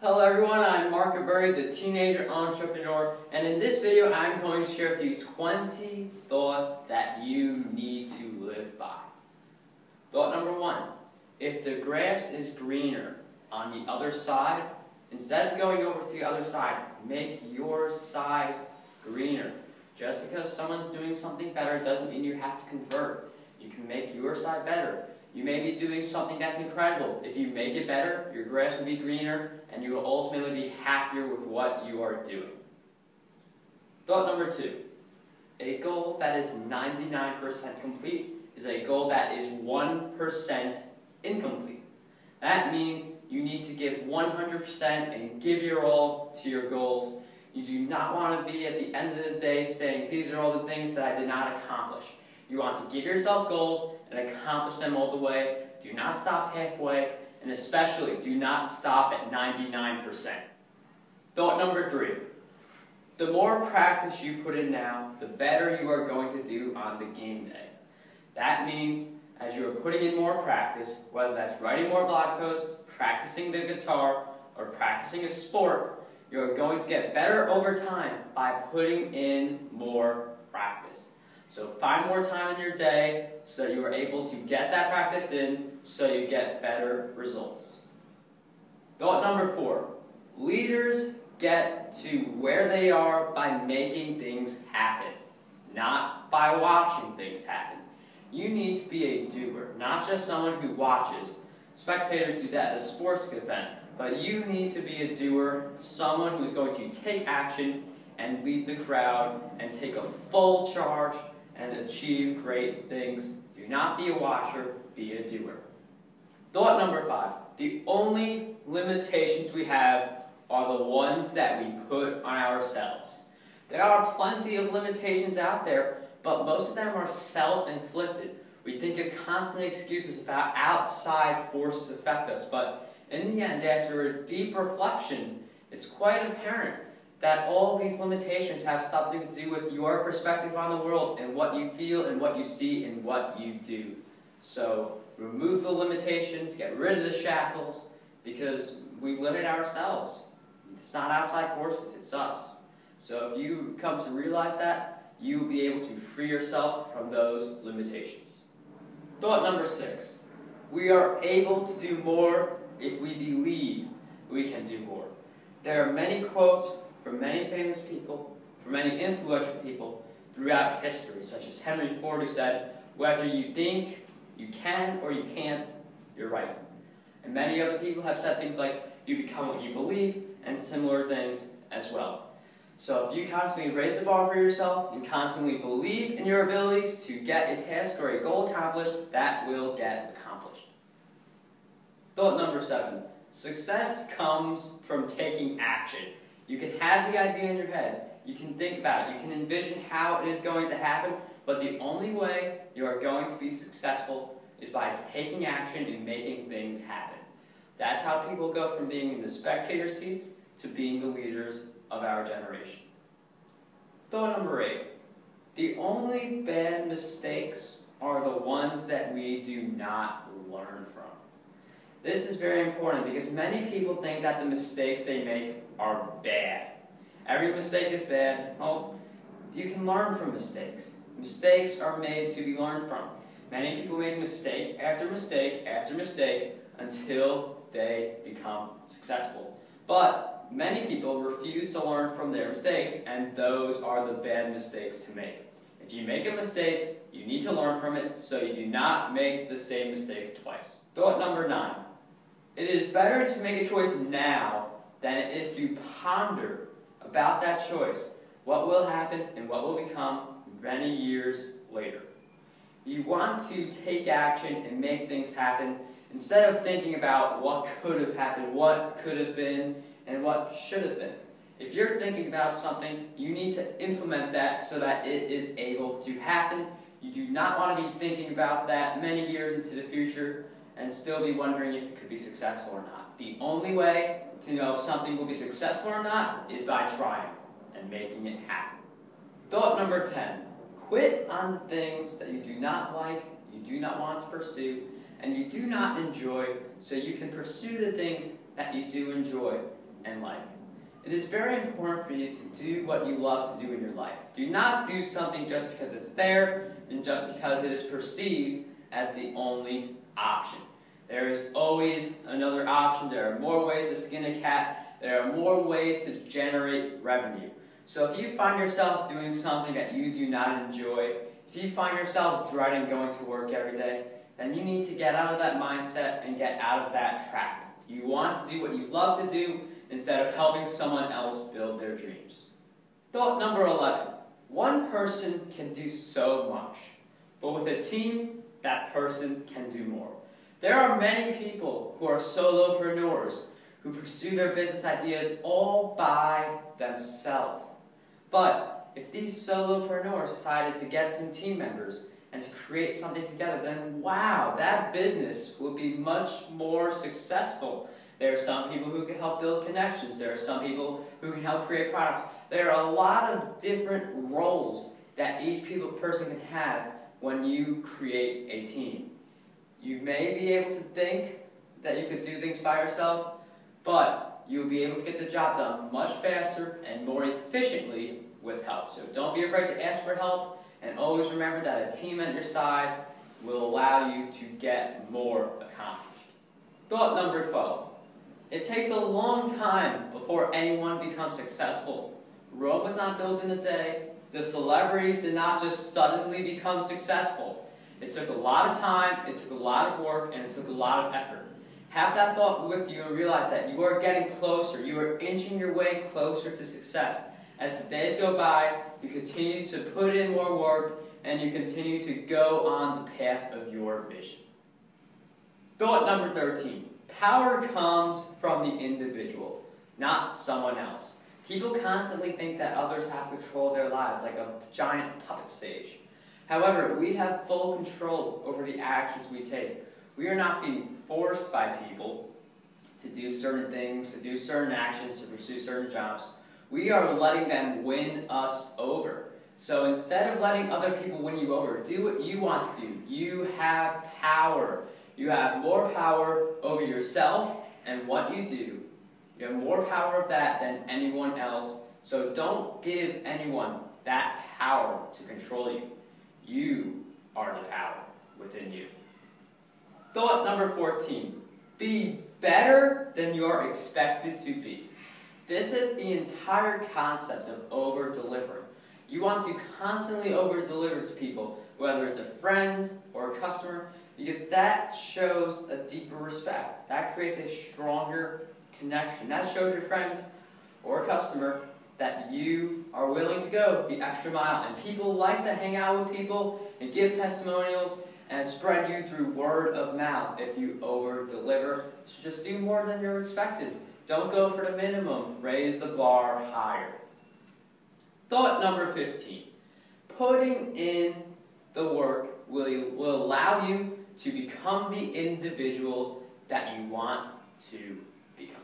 Hello everyone, I'm Mark Aberry, the teenager entrepreneur, and in this video I'm going to share with you 20 thoughts that you need to live by. Thought number 1, if the grass is greener on the other side, instead of going over to the other side, make your side greener. Just because someone's doing something better doesn't mean you have to convert. You can make your side better. You may be doing something that's incredible. If you make it better, your grass will be greener, and you will ultimately be happier with what you are doing. Thought number 2. A goal that is 99% complete is a goal that is 1% incomplete. That means you need to give 100% and give your all to your goals. You do not want to be at the end of the day saying, these are all the things that I did not accomplish. You want to give yourself goals and accomplish them all the way. Do not stop halfway, and especially do not stop at 99%. Thought number 3. The more practice you put in now, the better you are going to do on the game day. That means as you are putting in more practice, whether that's writing more blog posts, practicing the guitar, or practicing a sport, you're going to get better over time by putting in more practice. So find more time in your day so you are able to get that practice in so you get better results. Thought number 4. Leaders get to where they are by making things happen, not by watching things happen. You need to be a doer, not just someone who watches. Spectators do that at a sports event, but you need to be a doer, someone who's going to take action and lead the crowd and take a full charge and achieve great things. Do not be a watcher, be a doer. Thought number 5. The only limitations we have are the ones that we put on ourselves. There are plenty of limitations out there, but most of them are self-inflicted. We think of constant excuses about outside forces affect us, but in the end, after a deep reflection, it's quite apparent that all these limitations have something to do with your perspective on the world and what you feel and what you see and what you do. So remove the limitations, get rid of the shackles, because we limit ourselves. It's not outside forces, it's us. So if you come to realize that, you will be able to free yourself from those limitations. Thought number 6. We are able to do more if we believe we can do more. There are many quotes from many famous people, from many influential people throughout history, such as Henry Ford, who said, whether you think you can or you can't, you're right. And many other people have said things like, you become what you believe, and similar things as well. So if you constantly raise the bar for yourself and constantly believe in your abilities to get a task or a goal accomplished, that will get accomplished. Thought number 7. Success comes from taking action. You can have the idea in your head, you can think about it, you can envision how it is going to happen, but the only way you are going to be successful is by taking action and making things happen. That's how people go from being in the spectator seats to being the leaders of our generation. Thought number 8. The only bad mistakes are the ones that we do not learn from. This is very important because many people think that the mistakes they make are bad. Every mistake is bad. Well, you can learn from mistakes. Mistakes are made to be learned from. Many people make mistake after mistake after mistake until they become successful. But many people refuse to learn from their mistakes, and those are the bad mistakes to make. If you make a mistake, you need to learn from it so you do not make the same mistake twice. Thought number 9. It is better to make a choice now than it is to ponder about that choice, what will happen and what will become many years later. You want to take action and make things happen instead of thinking about what could have happened, what could have been, and what should have been. If you're thinking about something, you need to implement that so that it is able to happen. You do not want to be thinking about that many years into the future and still be wondering if it could be successful or not. The only way to know if something will be successful or not is by trying and making it happen. Thought number 10. Quit on the things that you do not like, you do not want to pursue, and you do not enjoy, so you can pursue the things that you do enjoy and like. It is very important for you to do what you love to do in your life. Do not do something just because it's there and just because it is perceived as the only option. There is always another option. There are more ways to skin a cat. There are more ways to generate revenue. So if you find yourself doing something that you do not enjoy, if you find yourself dreading going to work every day, then you need to get out of that mindset and get out of that trap. You want to do what you love to do instead of helping someone else build their dreams. Thought number 11. One person can do so much, but with a team, that person can do more. There are many people who are solopreneurs who pursue their business ideas all by themselves. But if these solopreneurs decided to get some team members and to create something together, then wow, that business will be much more successful. There are some people who can help build connections. There are some people who can help create products. There are a lot of different roles that each person can have when you create a team. You may be able to think that you could do things by yourself, but you'll be able to get the job done much faster and more efficiently with help. So don't be afraid to ask for help, and always remember that a team at your side will allow you to get more accomplished. Thought number 12. It takes a long time before anyone becomes successful. Rome was not built in a day. The celebrities did not just suddenly become successful. It took a lot of time, it took a lot of work, and it took a lot of effort. Have that thought with you and realize that you are getting closer. You are inching your way closer to success. As the days go by, you continue to put in more work, and you continue to go on the path of your vision. Thought number 13. Power comes from the individual, not someone else. People constantly think that others have control of their lives, like a giant puppet stage. However, we have full control over the actions we take. We are not being forced by people to do certain things, to do certain actions, to pursue certain jobs. We are letting them win us over. So instead of letting other people win you over, do what you want to do. You have power. You have more power over yourself and what you do. You have more power of that than anyone else. So don't give anyone that power to control you. You are the power within you. Thought number 14. Be better than you're expected to be. This is the entire concept of over-delivering. You want to constantly over-deliver to people, whether it's a friend or a customer, because that shows a deeper respect. That creates a stronger connection. That shows your friend or customer that you are willing to go the extra mile. And people like to hang out with people and give testimonials and spread you through word of mouth if you over-deliver. So just do more than you're expected. Don't go for the minimum. Raise the bar higher. Thought number 15. Putting in the work will allow you to become the individual that you want to become.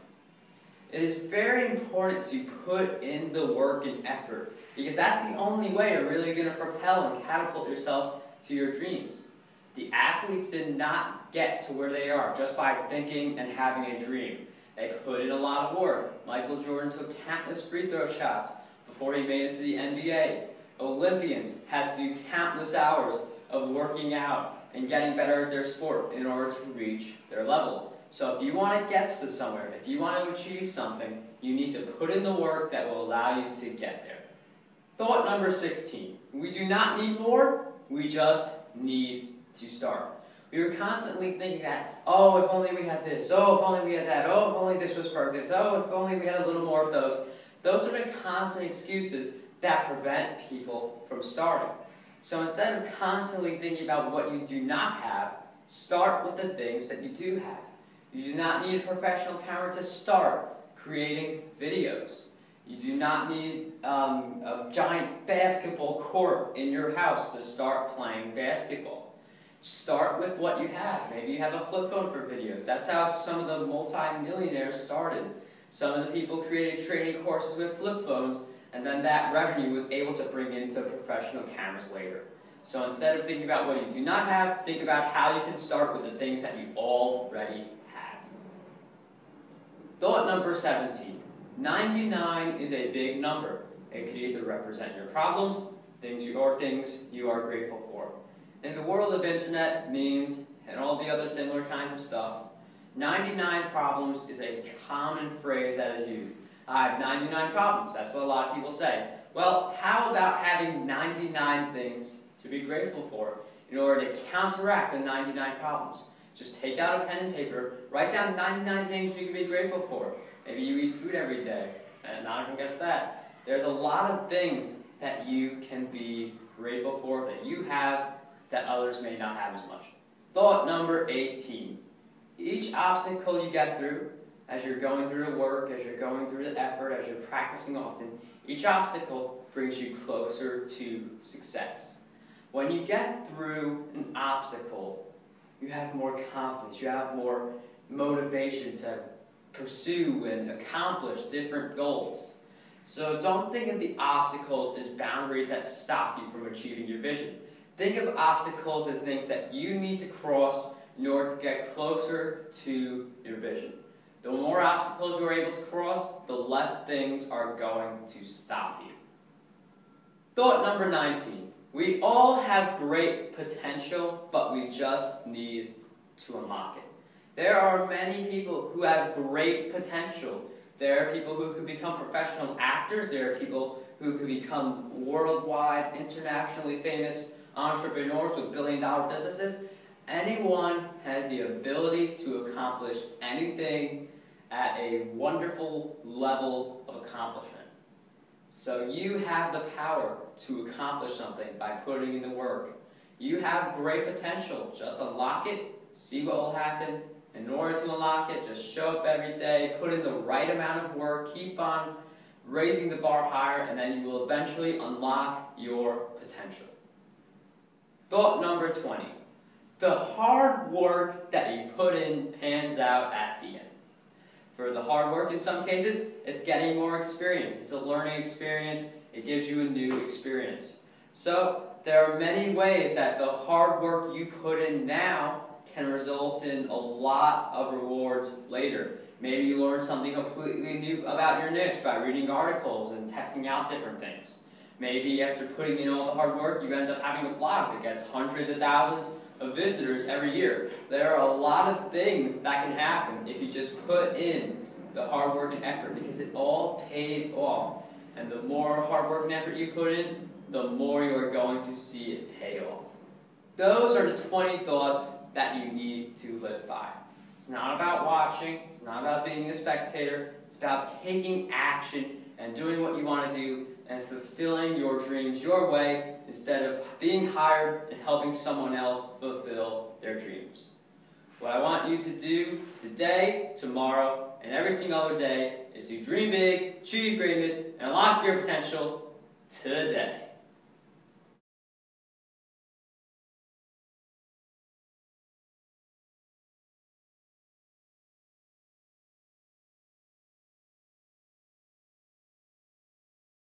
It is very important to put in the work and effort, because that's the only way you're really going to propel and catapult yourself to your dreams. The athletes did not get to where they are just by thinking and having a dream. They put in a lot of work. Michael Jordan took countless free throw shots before he made it to the NBA. Olympians had to do countless hours of working out and getting better at their sport in order to reach their level. So if you want to get to somewhere, if you want to achieve something, you need to put in the work that will allow you to get there. Thought number 16. We do not need more, we just need to start. We were constantly thinking that, oh, if only we had this, oh, if only we had that, oh, if only this was perfect, oh, if only we had a little more of those. Those are the constant excuses that prevent people from starting. So instead of constantly thinking about what you do not have, start with the things that you do have. You do not need a professional camera to start creating videos. You do not need a giant basketball court in your house to start playing basketball. Start with what you have. Maybe you have a flip phone for videos. That's how some of the multi-millionaires started. Some of the people created training courses with flip phones, and then that revenue was able to bring into professional cameras later. So instead of thinking about what you do not have, think about how you can start with the things that you already have. Thought number 17. 99 is a big number. It could either represent your problems, things you are grateful for. In the world of internet, memes, and all the other similar kinds of stuff, 99 problems is a common phrase that is used. I have 99 problems. That's what a lot of people say. Well, how about having 99 things to be grateful for in order to counteract the 99 problems? Just take out a pen and paper, write down 99 things you can be grateful for. Maybe you eat food every day, and not everyone gets that. There's a lot of things that you can be grateful for, that you have, that others may not have as much. Thought number 18. Each obstacle you get through, as you're going through the work, as you're going through the effort, as you're practicing often, each obstacle brings you closer to success. When you get through an obstacle, you have more confidence, you have more motivation to pursue and accomplish different goals. So don't think of the obstacles as boundaries that stop you from achieving your vision. Think of obstacles as things that you need to cross in order to get closer to your vision. The more obstacles you are able to cross, the less things are going to stop you. Thought number 19. We all have great potential, but we just need to unlock it. There are many people who have great potential. There are people who could become professional actors. There are people who could become worldwide, internationally famous entrepreneurs with billion-dollar businesses. Anyone has the ability to accomplish anything at a wonderful level of accomplishment. So you have the power to accomplish something by putting in the work. You have great potential. Just unlock it, see what will happen. In order to unlock it, just show up every day, put in the right amount of work, keep on raising the bar higher, and then you will eventually unlock your potential. Thought number 20. The hard work that you put in pans out at the end. For the hard work, in some cases, it's getting more experience. It's a learning experience. It gives you a new experience. So there are many ways that the hard work you put in now can result in a lot of rewards later. Maybe you learn something completely new about your niche by reading articles and testing out different things. Maybe after putting in all the hard work, you end up having a blog that gets hundreds of thousands of visitors every year. There are a lot of things that can happen if you just put in the hard work and effort, because it all pays off. And the more hard work and effort you put in, the more you are going to see it pay off. Those are the 20 thoughts that you need to live by. It's not about watching, it's not about being a spectator, it's about taking action and doing what you want to do and fulfilling your dreams your way instead of being hired and helping someone else fulfill their dreams. What I want you to do today, tomorrow, and every single other day is to dream big, achieve greatness, and unlock your potential today.